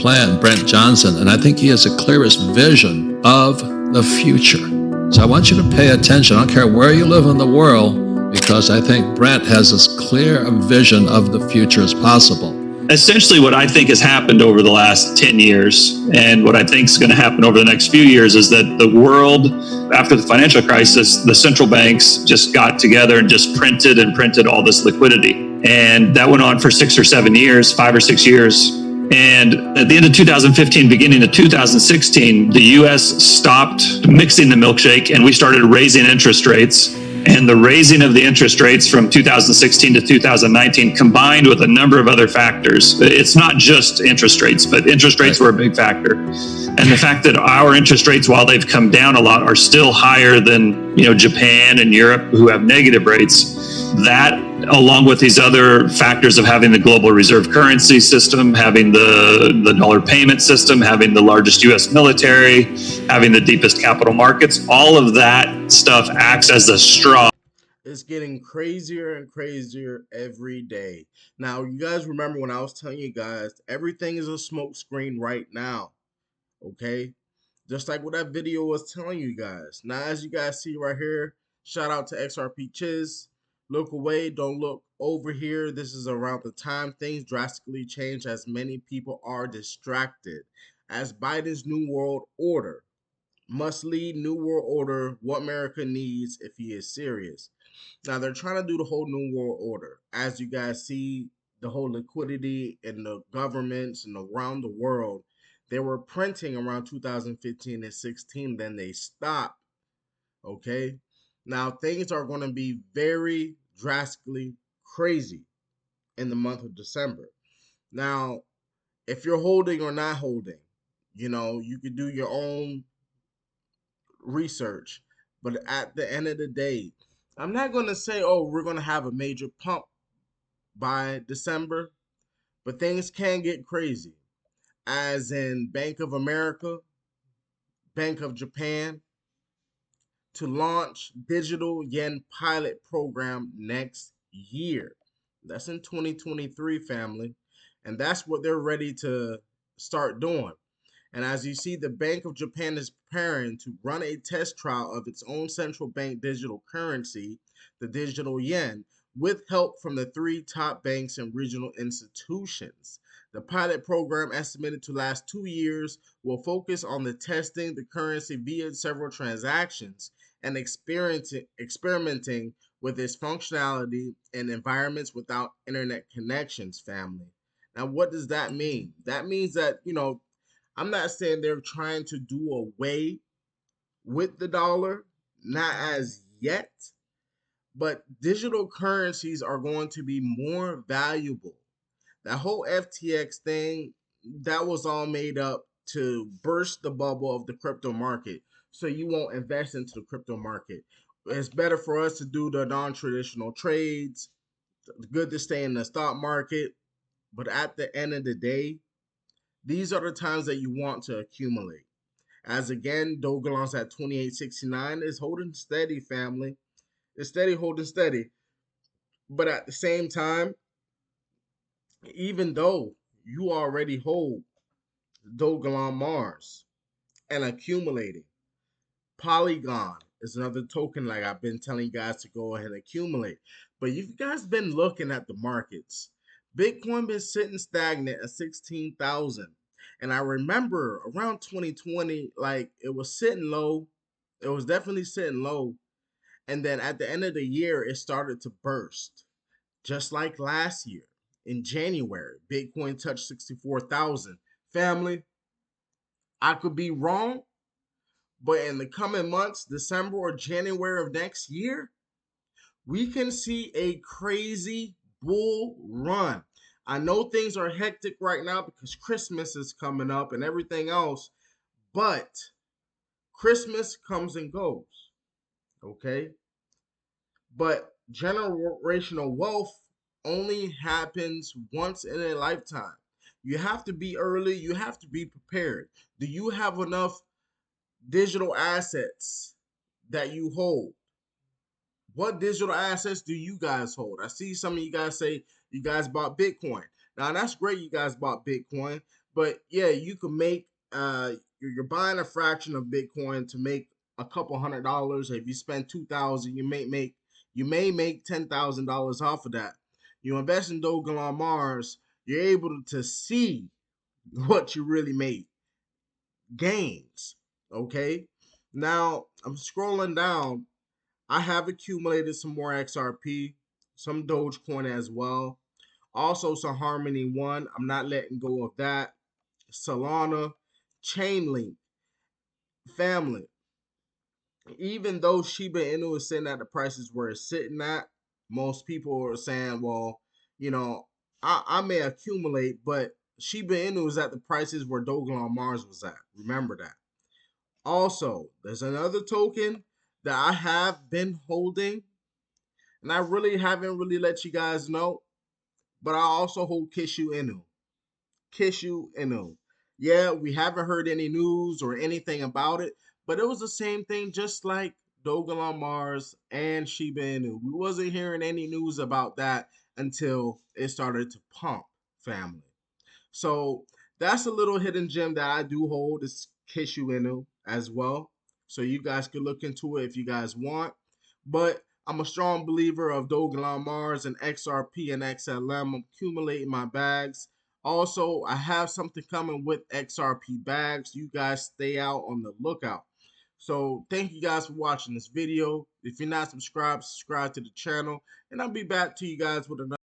plan, Brent Johnson, and I think he has the clearest vision of the future. So I want you to pay attention. I don't care where you live in the world, because I think Brent has as clear a vision of the future as possible. Essentially, what I think has happened over the last 10 years and what I think is going to happen over the next few years is that the world, after the financial crisis, the central banks just got together and just printed all this liquidity. And that went on for 6 or 7 years, 5 or 6 years. And at the end of 2015, beginning of 2016, the US stopped mixing the milkshake and we started raising interest rates. And the raising of the interest rates from 2016 to 2019 combined with a number of other factors. It's not just interest rates, but interest rates were a big factor. And the fact that our interest rates, while they've come down a lot, are still higher than, Japan and Europe, who have negative rates. That, along with these other factors of having the global reserve currency system, having the dollar payment system, having the largest U.S. military, having the deepest capital markets, all of that stuff acts as a straw. It's getting crazier and crazier every day. Now, you guys remember when I was telling you guys, everything is a smoke screen right now, okay? Just like what that video was telling you guys. Now, as you guys see right here, shout out to XRP Chiz. Look away, don't look over here. This is around the time things drastically change as many people are distracted. As Biden's New World Order must lead New World Order what America needs if he is serious. Now, they're trying to do the whole New World Order. As you guys see, the whole liquidity in the governments and around the world, they were printing around 2015 and 16, then they stopped, okay? Now, things are going to be very drastically crazy in the month of December. Now, if you're holding or not holding, you could do your own research. But at the end of the day, I'm not going to say, oh, we're going to have a major pump by December, but things can get crazy. As in Bank of America, Bank of Japan, to launch digital yen pilot program next year. That's in 2023, family. And that's what they're ready to start doing. And as you see, the Bank of Japan is preparing to run a test trial of its own central bank digital currency, the digital yen, with help from the 3 top banks and regional institutions. The pilot program, estimated to last 2 years, will focus on the testing the currency via several transactions and experimenting with its functionality in environments without internet connections, family. Now, what does that mean? That means that, I'm not saying they're trying to do away with the dollar, not as yet, but digital currencies are going to be more valuable. That whole FTX thing, that was all made up to burst the bubble of the crypto market so you won't invest into the crypto market. It's better for us to do the non-traditional trades. It's good to stay in the stock market. But at the end of the day, these are the times that you want to accumulate. As again, Dogelon's at 28.69 is holding steady, family. It's steady, holding steady. But at the same time, even though you already hold Dogelon Mars and accumulating, Polygon is another token like I've been telling you guys to go ahead and accumulate. But you've guys been looking at the markets. Bitcoin been sitting stagnant at 16,000. And I remember around 2020, like it was sitting low. It was definitely sitting low. And then at the end of the year, it started to burst. Just like last year in January, Bitcoin touched 64,000. Family, I could be wrong, but in the coming months, December or January of next year, we can see a crazy bull run. I know things are hectic right now because Christmas is coming up and everything else, but Christmas comes and goes, okay? But generational wealth only happens once in a lifetime. You have to be early, you have to be prepared. Do you have enough digital assets that you hold? What digital assets do you guys hold? I see some of you guys say you guys bought Bitcoin. Now, that's great you guys bought Bitcoin, But yeah, you can make you're buying a fraction of Bitcoin to make a couple $100. If you spend 2,000, you may make $10,000 off of that. You invest in Dogelon Mars, you're able to see what you really made, gains. Okay, now I'm scrolling down. I have accumulated some more XRP, some Dogecoin as well. Also, some Harmony One. I'm not letting go of that. Solana, Chainlink, family. Even though Shiba Inu is sitting at the prices where it's sitting at, most people are saying, well, you know, I may accumulate, but Shiba Inu is at the prices where Dogelon Mars was at. Remember that. Also, there's another token that I have been holding, and I really haven't really let you guys know, but I also hold Kishu Inu. Kishu Inu. Yeah, we haven't heard any news or anything about it, but it was the same thing, just like Dogelon Mars and Shiba Inu. We wasn't hearing any news about that until it started to pump, family. So that's a little hidden gem that I do hold is Kishu Inu as well. So you guys can look into it if you guys want. But I'm a strong believer of Dogelon Mars and XRP and XLM. I'm accumulating my bags. Also, I have something coming with XRP bags. You guys stay out on the lookout. So thank you guys for watching this video. If you're not subscribed, subscribe to the channel. And I'll be back to you guys with another